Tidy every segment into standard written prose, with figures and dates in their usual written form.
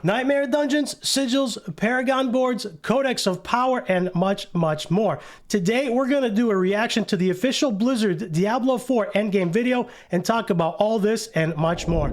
Nightmare Dungeons, Sigils, Paragon Boards, Codex of Power, and much, much more. Today, we're going to do a reaction to the official Blizzard Diablo 4 Endgame video and talk about all this and much more.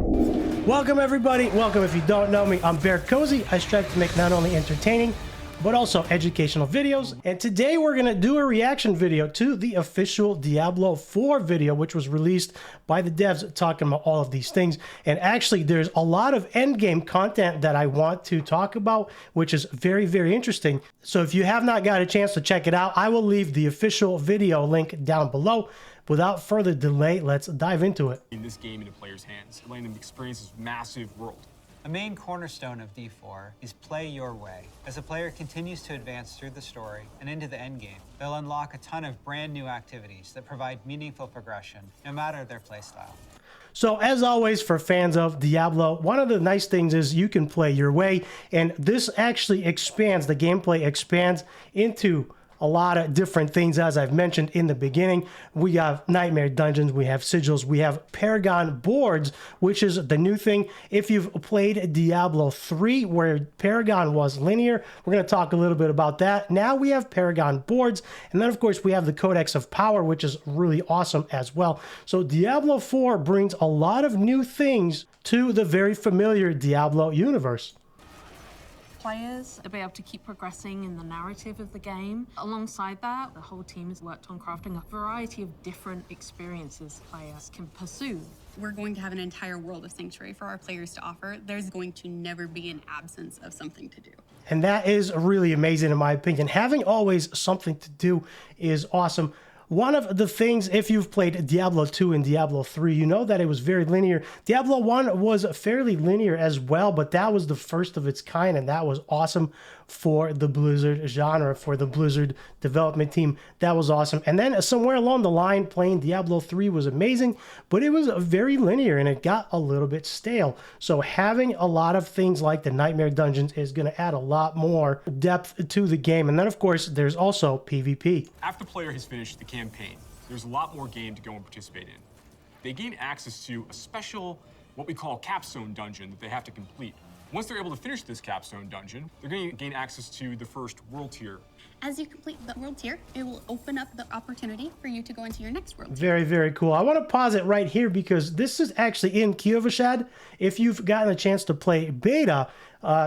Welcome, everybody. Welcome. If you don't know me, I'm BearCozy. I strive to make not only entertaining, but also educational videos. And today we're gonna do a reaction video to the official Diablo 4 video, which was released by the devs talking about all of these things. And actually there's a lot of endgame content that I want to talk about, which is very, very interesting. So if you have not got a chance to check it out, I will leave the official video link down below. Without further delay, let's dive into it. In this game into players' hands, letting them experience this massive world. A main cornerstone of D4 is play your way. As a player continues to advance through the story and into the endgame, they'll unlock a ton of brand new activities that provide meaningful progression, no matter their playstyle. So as always, for fans of Diablo, one of the nice things is you can play your way, and this actually expands, the gameplay expands into a lot of different things. As I've mentioned in the beginning, we have Nightmare Dungeons, we have Sigils, we have Paragon Boards, which is the new thing. If you've played Diablo 3, where Paragon was linear, we're going to talk a little bit about that. Now we have Paragon Boards, and then of course we have the Codex of Power, which is really awesome as well. So Diablo 4 brings a lot of new things to the very familiar Diablo universe. Players to be able to keep progressing in the narrative of the game. Alongside that, the whole team has worked on crafting a variety of different experiences players can pursue. We're going to have an entire world of Sanctuary for our players to offer. There's going to never be an absence of something to do. And that is really amazing in my opinion. Having always something to do is awesome. One of the things, if you've played Diablo 2 and Diablo 3, you know that it was very linear. Diablo 1 was fairly linear as well, but that was the first of its kind, and that was awesome for the Blizzard genre, for the Blizzard development team. That was awesome. And then somewhere along the line, playing Diablo 3 was amazing, but it was very linear, and it got a little bit stale. So having a lot of things like the Nightmare Dungeons is going to add a lot more depth to the game. And then, of course, there's also PvP. After the player has finished the campaign, there's a lot more game to go and participate in. They gain access to a special, what we call capstone dungeon that they have to complete. Once they're able to finish this capstone dungeon, they're going to gain access to the first world tier. As you complete the world tier, it will open up the opportunity for you to go into your next world tier. Very, very cool. I want to pause it right here because this is actually in Kyovashad. If you've gotten a chance to play beta,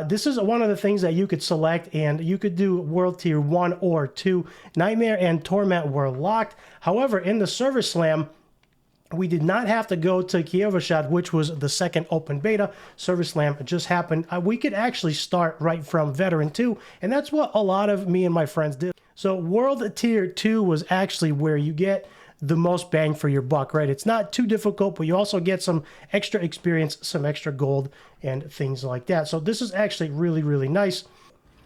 this is one of the things that you could select, and you could do World Tier 1 or 2. Nightmare and Torment were locked. However, in the Server Slam, we did not have to go to Kyovashad, which was the second open beta. Server Slam just happened. We could actually start right from Veteran 2, and that's what a lot of me and my friends did. So World Tier 2 was actually where you get the most bang for your buck, right? It's not too difficult, but you also get some extra experience, some extra gold, and things like that. So this is actually really, really nice.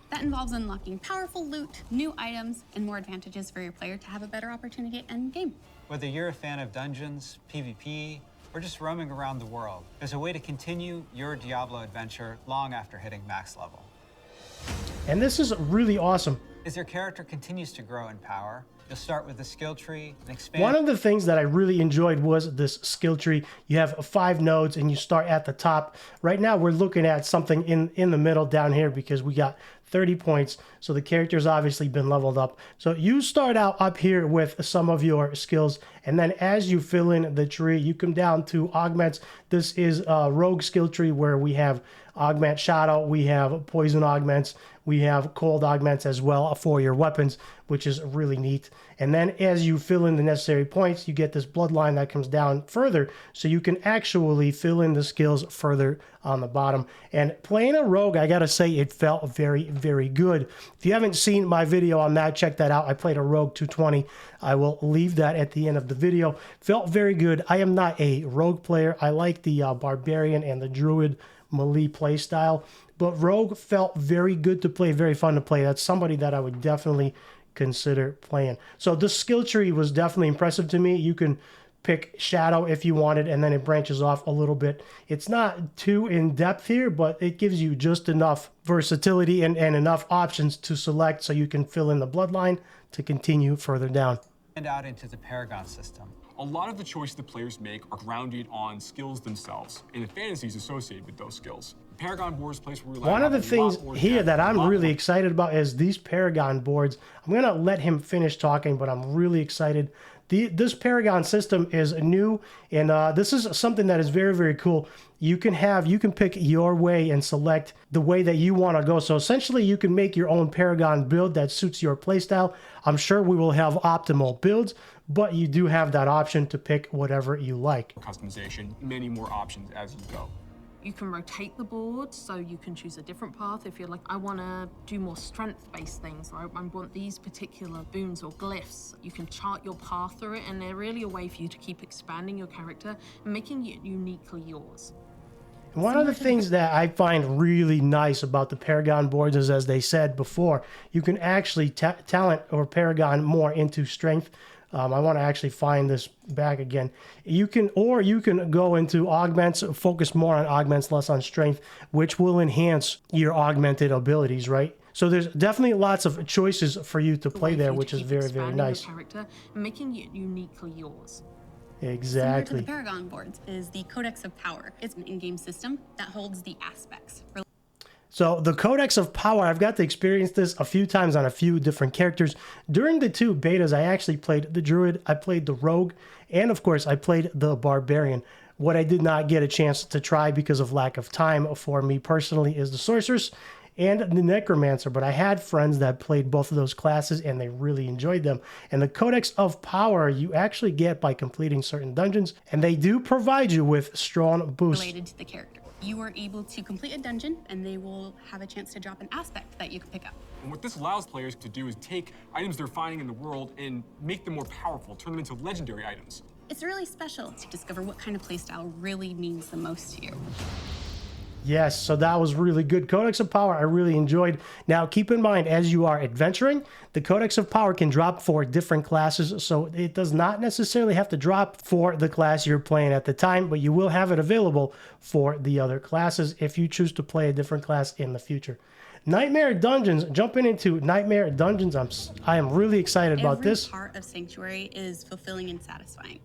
That involves unlocking powerful loot, new items, and more advantages for your player to have a better opportunity at end game. Whether you're a fan of dungeons, PvP, or just roaming around the world, there's a way to continue your Diablo adventure long after hitting max level. And this is really awesome. As your character continues to grow in power, you'll start with the skill tree and expand. One of the things that I really enjoyed was this skill tree. You have 5 nodes and you start at the top. Right now we're looking at something in the middle down here because we got 30 points. So the character's obviously been leveled up. So you start out up here with some of your skills, and then as you fill in the tree, you come down to augments. This is a rogue skill tree where we have augment shadow, we have poison augments, we have cold augments as well for your weapons, which is really neat. And then as you fill in the necessary points, you get this bloodline that comes down further, so you can actually fill in the skills further on the bottom. And playing a rogue, I gotta say, it felt very, very good. If you haven't seen my video on that, check that out. I played a rogue 220. I will leave that at the end of the video. Felt very good. I am not a rogue player. I like the barbarian and the druid melee play style, but rogue felt very good to play, very fun to play. That's somebody that I would definitely consider playing. So the skill tree was definitely impressive to me. You can pick shadow if you wanted, and then it branches off a little bit. It's not too in depth here, but it gives you just enough versatility and enough options to select so you can fill in the bloodline to continue further down. And out into the Paragon system. A lot of the choices the players make are grounded on skills themselves and the fantasies associated with those skills. Paragon Boards place where we like One of the things here that I'm really excited about is these Paragon boards. I'm going to let him finish talking, but I'm really excited. This Paragon system is new, and this is something that is very, very cool. You can pick your way and select the way that you want to go. So essentially, you can make your own Paragon build that suits your playstyle. I'm sure we will have optimal builds, but you do have that option to pick whatever you like. Customization, many more options as you go. You can rotate the board, so you can choose a different path if you're like, I want to do more strength-based things, or I want these particular boons or glyphs. You can chart your path through it, and they're really a way for you to keep expanding your character and making it uniquely yours. One of the things that I find really nice about the Paragon boards is, as they said before, you can actually talent or Paragon more into strength. I want to actually find this back again. You can go into augments, focus more on augments, less on strength, which will enhance your augmented abilities, right? So there's definitely lots of choices for you to play there, which is very, very nice. Your character and making it uniquely yours. Exactly. Similar to the Paragon Boards is the Codex of Power. It's an in-game system that holds the aspects. So the Codex of Power, I've got to experience this a few times on a few different characters. During the 2 betas, I actually played the Druid, I played the Rogue, and of course I played the Barbarian. What I did not get a chance to try because of lack of time for me personally is the Sorceress and the Necromancer, but I had friends that played both of those classes and they really enjoyed them. And the Codex of Power you actually get by completing certain dungeons, and they do provide you with strong boosts. Related to the character. You are able to complete a dungeon, and they will have a chance to drop an aspect that you can pick up. And what this allows players to do is take items they're finding in the world and make them more powerful, turn them into legendary items. It's really special to discover what kind of playstyle really means the most to you. Yes, so that was really good. Codex of Power, I really enjoyed. Now, keep in mind, as you are adventuring, the Codex of Power can drop for different classes, so it does not necessarily have to drop for the class you're playing at the time, but you will have it available for the other classes if you choose to play a different class in the future. Nightmare Dungeons, jumping into Nightmare Dungeons, I am really excited about this. Every part of Sanctuary is fulfilling and satisfying.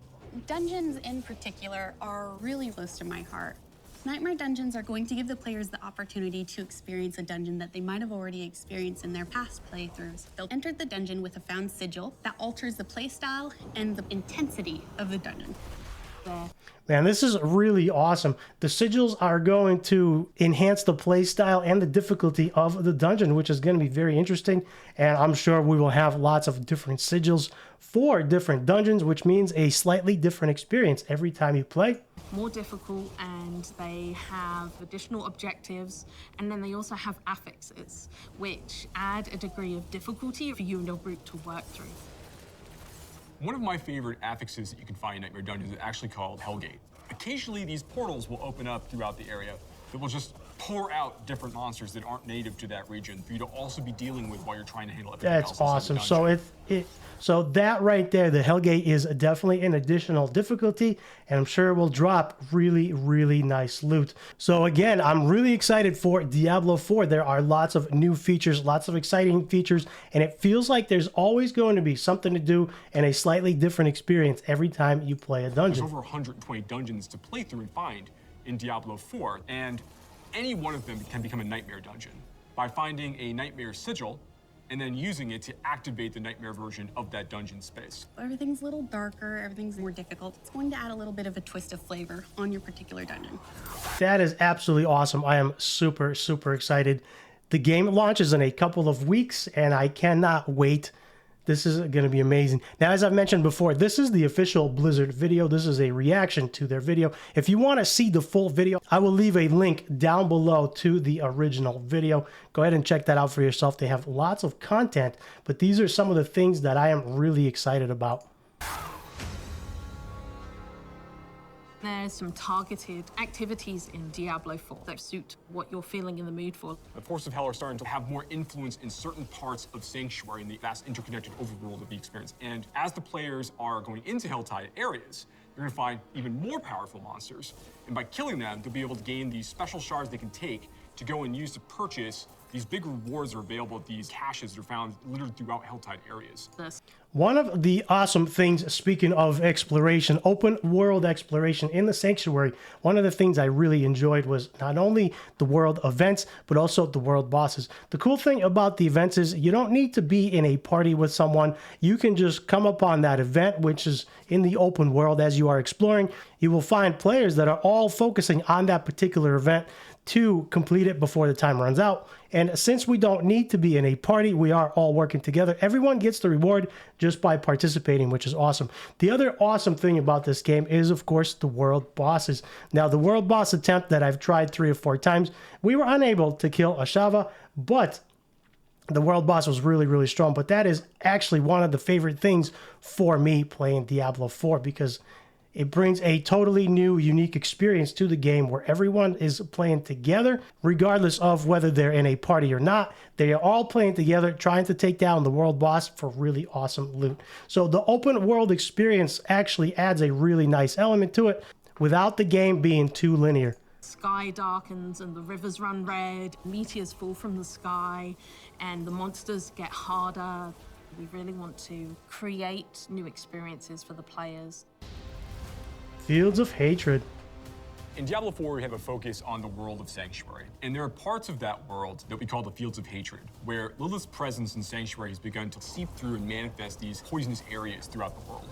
Dungeons in particular are really close to my heart. Nightmare Dungeons are going to give the players the opportunity to experience a dungeon that they might have already experienced in their past playthroughs. They'll enter the dungeon with a found sigil that alters the playstyle and the intensity of the dungeon. Man, this is really awesome. The sigils are going to enhance the playstyle and the difficulty of the dungeon, which is going to be very interesting. And I'm sure we will have lots of different sigils for different dungeons, which means a slightly different experience every time you play. More difficult, and they have additional objectives, and then they also have affixes, which add a degree of difficulty for you and your group to work through. One of my favorite affixes that you can find in Nightmare Dungeons is actually called Hellgate. Occasionally, these portals will open up throughout the area that will just pour out different monsters that aren't native to that region for you to also be dealing with while you're trying to handle everything else. That's awesome. So that right there, the Hellgate is definitely an additional difficulty, and I'm sure it will drop really, really nice loot. So again, I'm really excited for Diablo 4. There are lots of new features, lots of exciting features, and it feels like there's always going to be something to do and a slightly different experience every time you play a dungeon. There's over 120 dungeons to play through and find in Diablo 4, and any one of them can become a Nightmare Dungeon by finding a Nightmare Sigil and then using it to activate the Nightmare version of that dungeon space. Everything's a little darker, everything's more difficult. It's going to add a little bit of a twist of flavor on your particular dungeon. That is absolutely awesome. I am super, super excited. The game launches in a couple of weeks, and I cannot wait. This is going to be amazing. Now, as I've mentioned before, this is the official Blizzard video. This is a reaction to their video. If you want to see the full video, I will leave a link down below to the original video. Go ahead and check that out for yourself. They have lots of content, but these are some of the things that I am really excited about. There's some targeted activities in Diablo 4 that suit what you're feeling in the mood for. The Forces of Hell are starting to have more influence in certain parts of Sanctuary in the vast interconnected overworld of the experience. And as the players are going into Helltide areas, you're going to find even more powerful monsters. And by killing them, they'll be able to gain these special shards they can take to go and use to purchase these big rewards that are available at these caches that are found literally throughout Helltide areas. One of the awesome things, speaking of exploration, open world exploration in the Sanctuary, one of the things I really enjoyed was not only the world events, but also the world bosses. The cool thing about the events is you don't need to be in a party with someone. You can just come upon that event, which is in the open world as you are exploring. You will find players that are all focusing on that particular event to complete it before the time runs out. And since we don't need to be in a party, we are all working together. Everyone gets the reward just by participating, which is awesome. The other awesome thing about this game is, of course, the world bosses. Now, the world boss attempt that I've tried 3 or 4 times, we were unable to kill Ashava, but the world boss was really, really strong. But that is actually one of the favorite things for me playing Diablo 4, because it brings a totally new, unique experience to the game where everyone is playing together, regardless of whether they're in a party or not. They are all playing together, trying to take down the world boss for really awesome loot. So the open world experience actually adds a really nice element to it without the game being too linear. Sky darkens and the rivers run red, meteors fall from the sky, and the monsters get harder. We really want to create new experiences for the players. Fields of Hatred. In Diablo 4, we have a focus on the world of Sanctuary. And there are parts of that world that we call the Fields of Hatred, where Lilith's presence in Sanctuary has begun to seep through and manifest these poisonous areas throughout the world.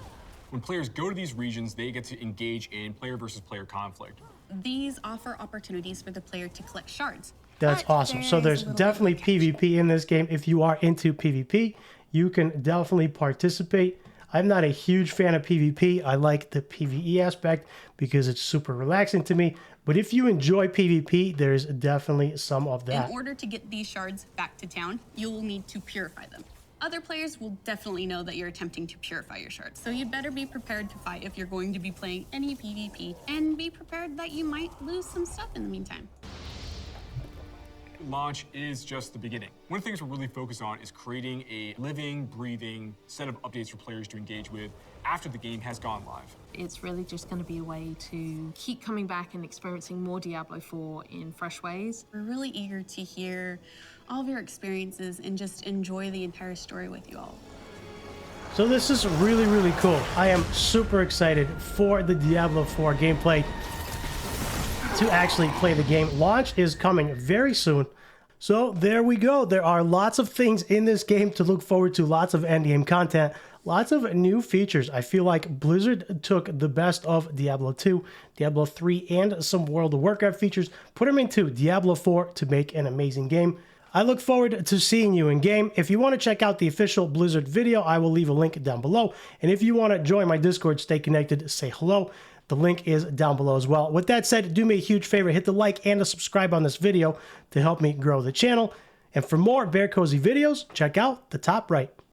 When players go to these regions, they get to engage in player versus player conflict. These offer opportunities for the player to collect shards. That's But awesome. So there is there's a little definitely bit of a catch. PvP in this game. If you are into PvP, you can definitely participate. I'm not a huge fan of PvP. I like the PvE aspect because it's super relaxing to me. But if you enjoy PvP, there's definitely some of that. In order to get these shards back to town, you will need to purify them. Other players will definitely know that you're attempting to purify your shards, so you'd better be prepared to fight if you're going to be playing any PvP, and be prepared that you might lose some stuff in the meantime. Launch is just the beginning. One of the things we're really focused on is creating a living, breathing set of updates for players to engage with after the game has gone live. It's really just going to be a way to keep coming back and experiencing more Diablo 4 in fresh ways. We're really eager to hear all of your experiences and just enjoy the entire story with you all. So this is really, really cool. I am super excited for the Diablo 4 gameplay to actually play the game. Launch is coming very soon. So there we go. There are lots of things in this game to look forward to. Lots of endgame content. Lots of new features. I feel like Blizzard took the best of Diablo 2, Diablo 3, and some World of Warcraft features, put them into Diablo 4 to make an amazing game. I look forward to seeing you in game. If you want to check out the official Blizzard video, I will leave a link down below. And if you want to join my Discord, stay connected, say hello, the link is down below as well. With that said, do me a huge favor, hit the like and the subscribe on this video to help me grow the channel. And for more BearCozy videos, check out the top right.